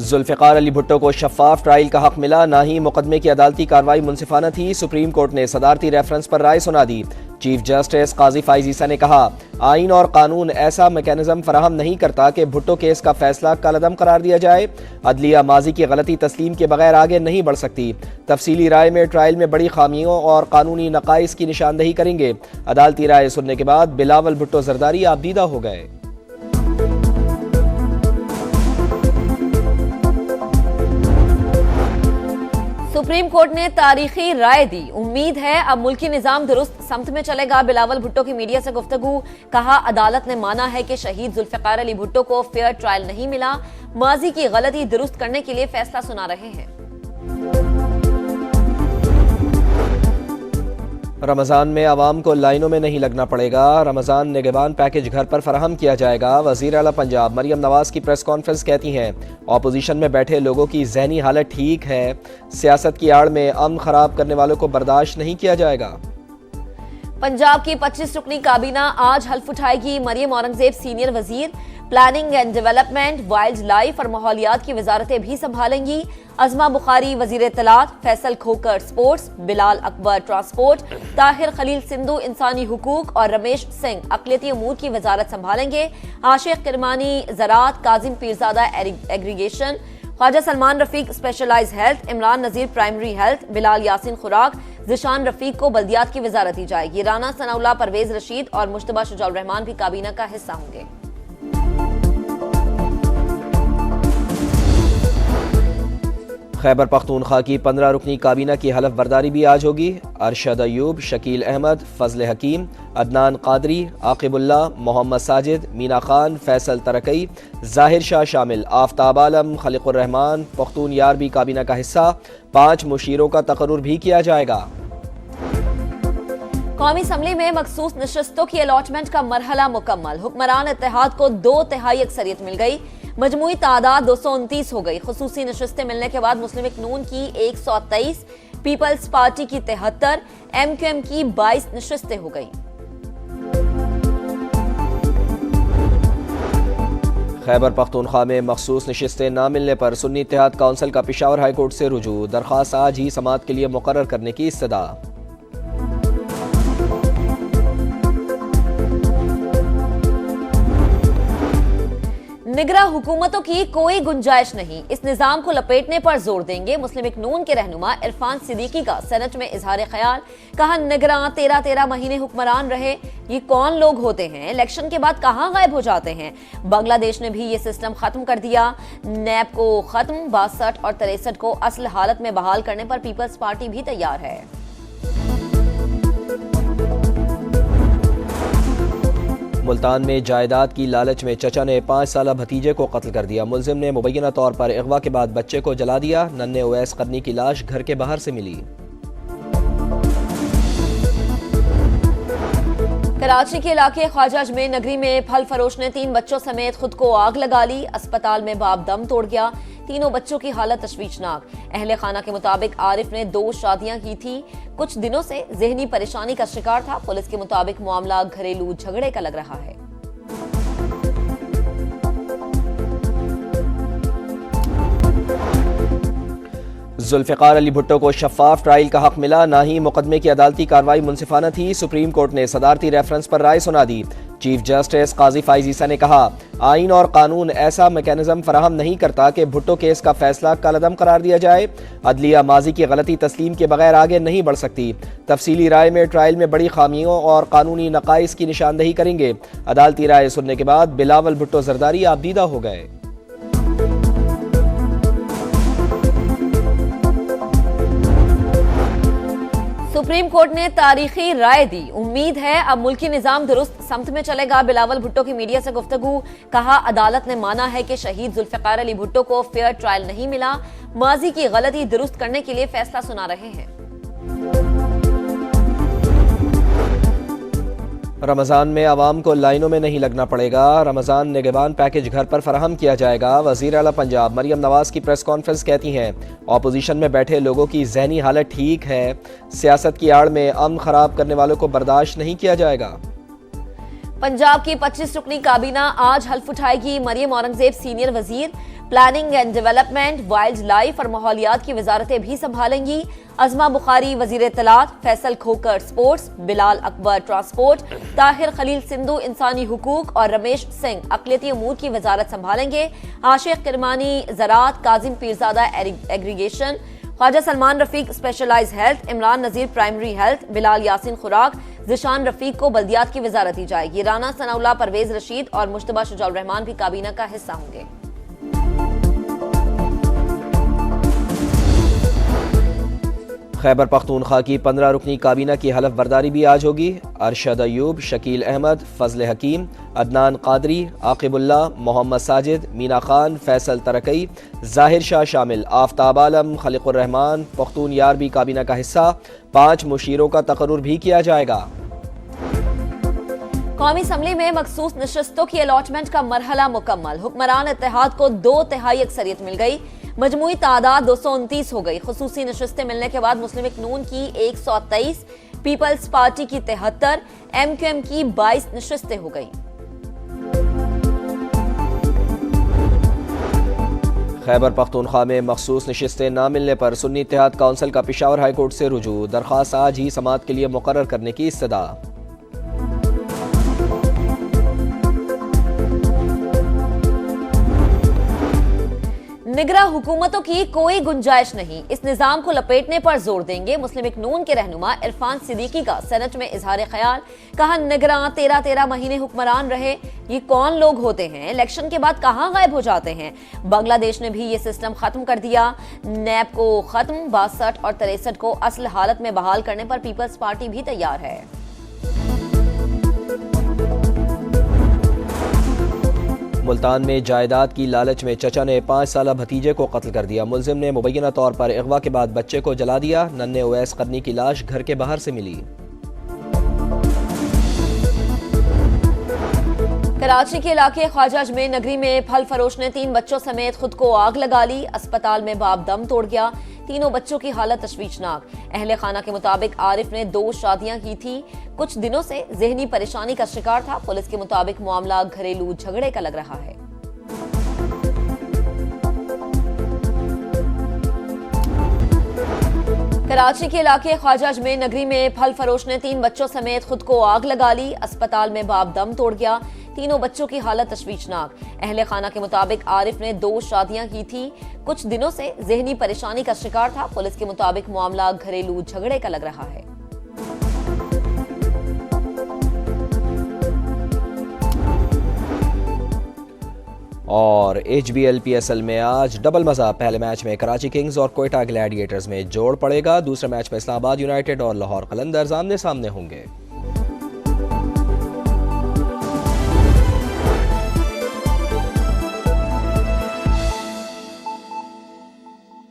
जुल्फ़िकार अली भुट्टो को शफाफ ट्रायल का हक मिला, ना ही मुकदमे की अदालती कार्रवाई मुनसिफाना थी। सुप्रीम कोर्ट ने सदारती रेफरेंस पर राय सुना दी। चीफ जस्टिस काजी फाइज ईसा ने कहा, आइन और कानून ऐसा मैकेनिज्म फराहम नहीं करता कि भुट्टो केस का फैसला कलअदम करार दिया जाए। अदलिया माजी की गलती तस्लीम के बगैर आगे नहीं बढ़ सकती। तफसीली राय में ट्रायल में बड़ी खामियों और कानूनी नकाइस की निशानदही करेंगे। अदालती राय सुनने के बाद बिलावल भुट्टो जरदारी आबदीदा हो गए। सुप्रीम कोर्ट ने तारीखी राय दी। उम्मीद है अब मुल्की निजाम दुरुस्त समत में चलेगा। बिलावल भुट्टो की मीडिया से गुफ्तगू। कहा, अदालत ने माना है कि शहीद जुल्फ़िकार अली भुट्टो को फेयर ट्रायल नहीं मिला। माजी की गलती दुरुस्त करने के लिए फैसला सुना रहे हैं। रमज़ान में आवाम को लाइनों में नहीं लगना पड़ेगा। रमज़ान निगहबान पैकेज घर पर फराहम किया जाएगा। वज़ीर आला पंजाब मरियम नवाज की प्रेस कॉन्फ्रेंस कहती हैं, ऑपोजिशन में बैठे लोगों की जहनी हालत ठीक है। सियासत की आड़ में अमन खराब करने वालों को बर्दाश्त नहीं किया जाएगा। पंजाब की 25 रुकनी काबीना आज हल्फ उठाएगी। मरियम औरंगजेब सीनियर वजीर planning and development, wild life और माहौलियात की वजारतें भी संभालेंगी। अजमा बुखारी वजीर इत्तलात, फैसल खोकर स्पोर्ट्स, बिलाल अकबर ट्रांसपोर्ट, ताहिर खलील सिंधु इंसानी हुकूक और रमेश सिंह अक़लियती अमूर की वजारत संभालेंगे। आशिक किरमानी ज़राअत, Kazim Peerzada aggregation, Khwaja Salman Rafiq specialise health, Imran Nazir primary health, Bilal Yasin खुराक, जिशान रफीक को बल्दियात की वजारत दी जाएगी। राना सनाउल्लाह, परवेज रशीद और मुश्तबा शुजाउर रहमान भी काबीना का हिस्सा होंगे। खैबर पख्तूनख्वा की 15 रुकनी काबीना की हलफ बर्दारी भी आज होगी। अरशद अयूब, शकील अहमद, फजल हकीम, अदनान कादरी, आकिबुल्ला, मोहम्मद साजिद, मीना खान, फैसल तरकई, जाहिर शाह शामिल। आफ्ताब आलम, खलीकुर रहमान, पख्तून यार भी काबीना का हिस्सा। 5 मुशीरों का तकर्रुर भी किया जाएगा। कौमी असम्बली में मखसूस नशस्तों की अलॉटमेंट का मरहला मुकम्मल। हुक्मरान इत्तेहाद को 2/3 अक्सरियत मिल गई। मजमूई तादाद 229 हो गई। खुसूसी नशस्तें मिलने के बाद मुस्लिम लीग नून की 123, पीपल्स पार्टी की 73, MQM की 22 नशस्तें हो गई। खैबर पख्तूनख्वा में मखसूस नशस्तें न मिलने पर सुन्नी इत्तेहाद काउंसिल का पेशावर हाई कोर्ट से रुजू। दरख्वास्त आज ही समाअत के लिए मुकर्रर करने की इस्तदा। निगरां हुकूमतों की कोई गुंजाइश नहीं, इस निजाम को लपेटने पर जोर देंगे। मुस्लिम लीग नून के रहनुमा इरफान सिद्दीकी का सेनेट में इजहार ख्याल। कहा, निगरां 13 महीने हुक्मरान रहे, ये कौन लोग होते हैं? इलेक्शन के बाद कहां गायब हो जाते हैं? बांग्लादेश ने भी ये सिस्टम खत्म कर दिया। नैब को खत्म, 62 और 63 को असल हालत में बहाल करने पर पीपल्स पार्टी भी तैयार है। मुल्तान में जायदाद की लालच में चचा ने 5 साला भतीजे को कत्ल कर दिया। मुलजिम ने मुबैना तौर पर अगवा के बाद बच्चे को जला दिया। नन्हे उवैस करनी की लाश घर के बाहर से मिली। कराची के इलाके ख्वाजा अजमेर नगरी में फल फरोश ने 3 बच्चों समेत खुद को आग लगा ली। अस्पताल में बाप दम तोड़ गया। तीनों बच्चों की हालत तशवीशनाक। अहले खाना के मुताबिक आरिफ ने 2 शादियां की थी। कुछ दिनों से जहनी परेशानी का शिकार था। पुलिस के मुताबिक मामला घरेलू झगड़े का लग रहा है। जुल्फ़िकार अली भुट्टो को शफाफ ट्रायल का हक मिला, ना ही मुकदमे की अदालती कार्रवाई मुनसिफाना थी। सुप्रीम कोर्ट ने सदारती रेफरेंस पर राय सुना दी। चीफ जस्टिस काजी फाइज ईसा ने कहा, आइन और कानून ऐसा मैकेनिज्म फराहम नहीं करता कि भुट्टो केस का फैसला कलअदम करार दिया जाए। अदलिया माजी की गलती तस्लीम के बगैर आगे नहीं बढ़ सकती। तफसीली राय में ट्रायल में बड़ी खामियों और कानूनी नकाइस की निशानदही करेंगे। अदालती राय सुनने के बाद बिलावल भुट्टो जरदारी आबदीदा हो गए। सुप्रीम कोर्ट ने तारीखी राय दी। उम्मीद है अब मुल्की निजाम दुरुस्त समत में चलेगा। बिलावल भुट्टो की मीडिया से गुफ्तगू। कहा, अदालत ने माना है कि शहीद जुल्फ़िकार अली भुट्टो को फेयर ट्रायल नहीं मिला। माजी की गलती दुरुस्त करने के लिए फैसला सुना रहे हैं। रमज़ान में आवाम को लाइनों में नहीं लगना पड़ेगा। रमज़ान निगहबान पैकेज घर पर फराहम किया जाएगा। वज़ीर आला पंजाब मरियम नवाज की प्रेस कॉन्फ्रेंस कहती हैं, ऑपोजिशन में बैठे लोगों की जहनी हालत ठीक है। सियासत की आड़ में अमन खराब करने वालों को बर्दाश्त नहीं किया जाएगा। पंजाब की 25 रुकनी काबीना आज हल्फ उठाएगी। मरियम औरंगजेब सीनियर वजीर planning and development, wild life और माहौलियात की वजारतें भी संभालेंगी। अज़मा बुखारी वजीर इत्तलात, फैसल खोकर स्पोर्ट्स, बिलाल अकबर ट्रांसपोर्ट, ताहिर खलील सिंधु इंसानी हुकूक और रमेश सिंह अक़लियती अमूर की वजारत संभालेंगे। आशिक किरमानी ज़राअत, Kazim Peerzada aggregation, Khwaja Salman Rafiq specialise health, Imran Nazir primary health, Bilal Yasin खुराक, जिशान रफीक को बल्दियात की वजारत दी जाएगी। राना सनाउल्लाह, परवेज रशीद और मुश्तबा शुजाउर रहमान भी काबीना का हिस्सा होंगे। खैबर पख्तूनख्वा की 15 रुकनी काबीना की हलफ बर्दारी भी आज होगी। अरशद अयूब, शकील अहमद, फजल हकीम, अदनान कादरी, आकिबुल्ला, मोहम्मद साजिद, मीना खान, फैसल तरकई, जाहिर शाह शामिल। आफ्ताब आलम, खलीकुर रहमान, पख्तून यार भी काबीना का हिस्सा। 5 मुशीरों का तकर्रुर भी किया जाएगा। कौमी असम्बली में मखसूस नशस्तों की अलॉटमेंट का मरहला मुकम्मल। हुक्मरान इत्तेहाद को 2/3 अक्सरियत मिल गई। मजमूई तादाद 229 हो गई। खुसूसी नशस्तें मिलने के बाद मुस्लिम लीग नून की 123, पीपल्स पार्टी की 73, MQM की 22 नशस्तें हो गई। खैबर पख्तूनख्वा में मखसूस नशस्तें न मिलने पर सुन्नी इत्तेहाद काउंसिल का पेशावर हाई कोर्ट से रुजू। दरख्वास्त आज ही समाअत के लिए मुकर्रर करने की इस्तदा। निगरां हुकूमतों की कोई गुंजाइश नहीं, इस निजाम को लपेटने पर जोर देंगे। मुस्लिम लीग नून के रहनुमा इरफान सिद्दीकी का सेनेट में इजहार ख्याल। कहा, निगरां 13 महीने हुक्मरान रहे, ये कौन लोग होते हैं? इलेक्शन के बाद कहां गायब हो जाते हैं? बांग्लादेश ने भी ये सिस्टम खत्म कर दिया। नैब को खत्म, 62 और 63 को असल हालत में बहाल करने पर पीपल्स पार्टी भी तैयार है। मुल्तान में जायदाद की लालच में चचा ने 5 साला भतीजे को कत्ल कर दिया। मुलजिम ने मुबैना तौर पर अगवा के बाद बच्चे को जला दिया। नन्हे उवैस करनी की लाश घर के बाहर से मिली। कराची के इलाके ख्वाजा अजमेर नगरी में फल फरोश ने 3 बच्चों समेत खुद को आग लगा ली। अस्पताल में बाप दम तोड़ गया। तीनों बच्चों की हालत तशवीशनाक। अहले खाना के मुताबिक आरिफ ने 2 शादियां की थी। कुछ दिनों से जहनी परेशानी का शिकार था। पुलिस के मुताबिक मामला घरेलू झगड़े का लग रहा है। कराची के इलाके ख्वाजा अजमेर नगरी में फल फरोश ने 3 बच्चों समेत खुद को आग लगा ली। अस्पताल में बाप दम तोड़ गया। तीनों बच्चों की हालत तशवीशनाक। अहले खाना के मुताबिक आरिफ ने 2 शादियां की थी। कुछ दिनों से जहनी परेशानी का शिकार था। पुलिस के मुताबिक मामला घरेलू झगड़े का लग रहा है। और HBL PSL में आज डबल मजा। पहले मैच में कराची किंग्स और कोयटा ग्लैडिएटर्स में जोड़ पड़ेगा। दूसरे मैच में इस्लामाबाद यूनाइटेड और लाहौर कलंदर्स आमने सामने होंगे।